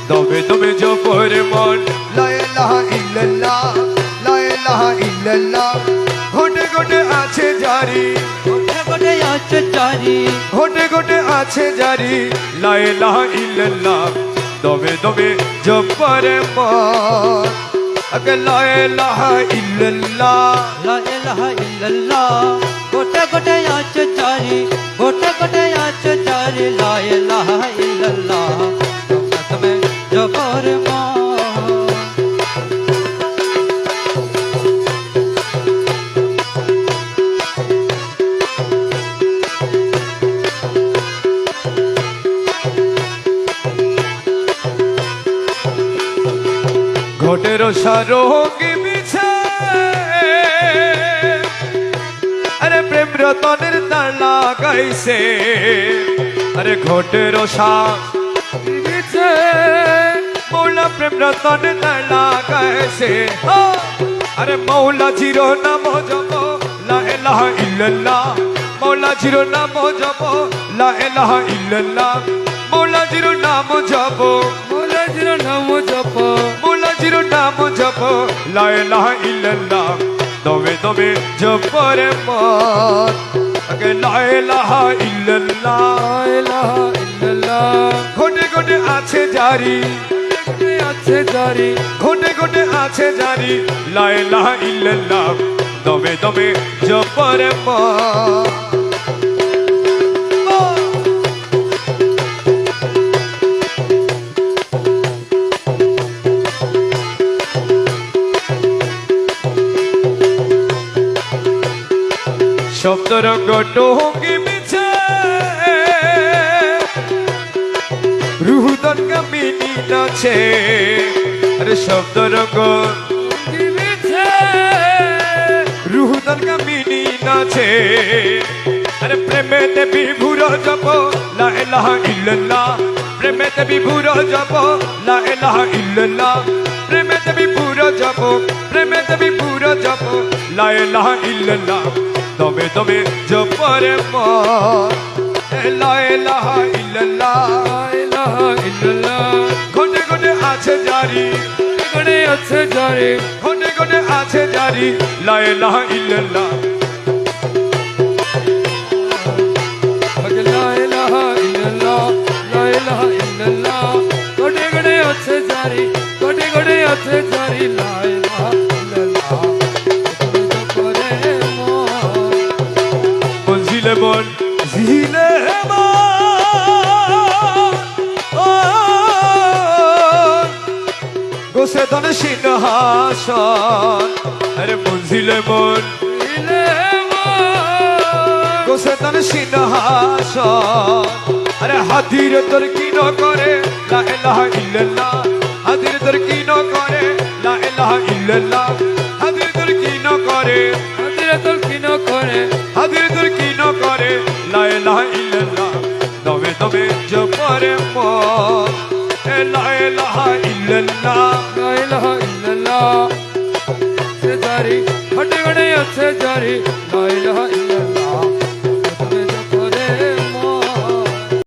দমে দমে জপরে মন লা ইলাহা ইল্লাল্লাহ লা ইলাহা ইল্লাল্লাহ ঘটে ঘটে আছে জারি ঘটে ঘটে আছে জারি ঘটে ঘটে আছে জারি লা ইলাহা ইল্লাল্লাহ দমে দমে জপরে মন আগে লা ইলাহা ইল্লাল্লাহ লা ইলাহা ইল্লাল্লাহ ঘটে ঘটে আছে জারি ঘটে ঘটে আছে জারি লা ইলাহা ইল্লাল্লাহ দমে দমে জপরে মন ঘটের সারোগী বিছে আরে প্রেম রতনের তালা গাইছে আরে ঘটের বিছে মৌলা প্রেম রতনের তালা গাইছে আরে মৌলা জিরো নাম জপ লা ইলাহা ইল্লাল্লাহ মৌলা জিরো নাম জপ লা ইলাহা ইল্লাল্লাহ মৌলা জিরো নাম জপ মৌলা জিরো নাম জপ মৌলা জিরো নাম জপ লা ইলাহা ইল্লাল্লাহ দমে দমে জপরে মন আগে লা ইলাহা ইল্লাল্লাহ লা ইলাহা ইল্লাল্লাহ ঘটে ঘটে আছে জারি আছে জারি ঘটে ঘটে আছে জারি লা ইলাহা ইল্লাল্লাহ দমে দমে জপরে মন শব্দ রঙ্গ টঙ্গি মিছে রুহুদন কামিনী নাচে আরে শব্দ রঙ্গ মিছে রুহুদন কামিনী নাচে আরে প্রেমেতে বিভুর জপ লা ইলাহা ইল্লাল্লাহ প্রেমেতে বিভুর জপ লা ইলাহা ইল্লাল্লাহ প্রেমেতে বিভুর জপ প্রেমেতে বিভুর জপ লা ইলাহা ইল্লাল্লাহ দমে দমে জপরে মন লা ইলাহা ইল্লাল্লাহ লা ইলাহা ইল্লাল্লাহ ঘটে ঘটে আছে জারি ঘটে আছে জারি ঘটে ঘটে আছে জারি লা ইলাহা ইল্লাল্লাহ লা ইলাহা ইল্লাল্লাহ লা ইলাহা ইল্লাল্লাহ ঘটে ঘটে আছে জারি ঘটে ঘটে আছে জারি লা ইলাহা ইল্লাল্লাহ জিলে মন জিলে গোসে ধন সিংহাসন আরে মঞ্জিলে মন গোসে ধন সিংহাসন আরে হাতির তোর কি ন করে লা ইলাহা ইল্লাল্লাহ হাতির তোর কি ন করে লা ইলাহা ইল্লাল্লাহ হাতির তোর কি ন করে হাতির তোর কি ন করে হাতির তোর কি ন করে লা ইলাহা ইল্লাল্লাহ দমে দমে জপরে মন লা ইলাহা ইল্লাল্লাহ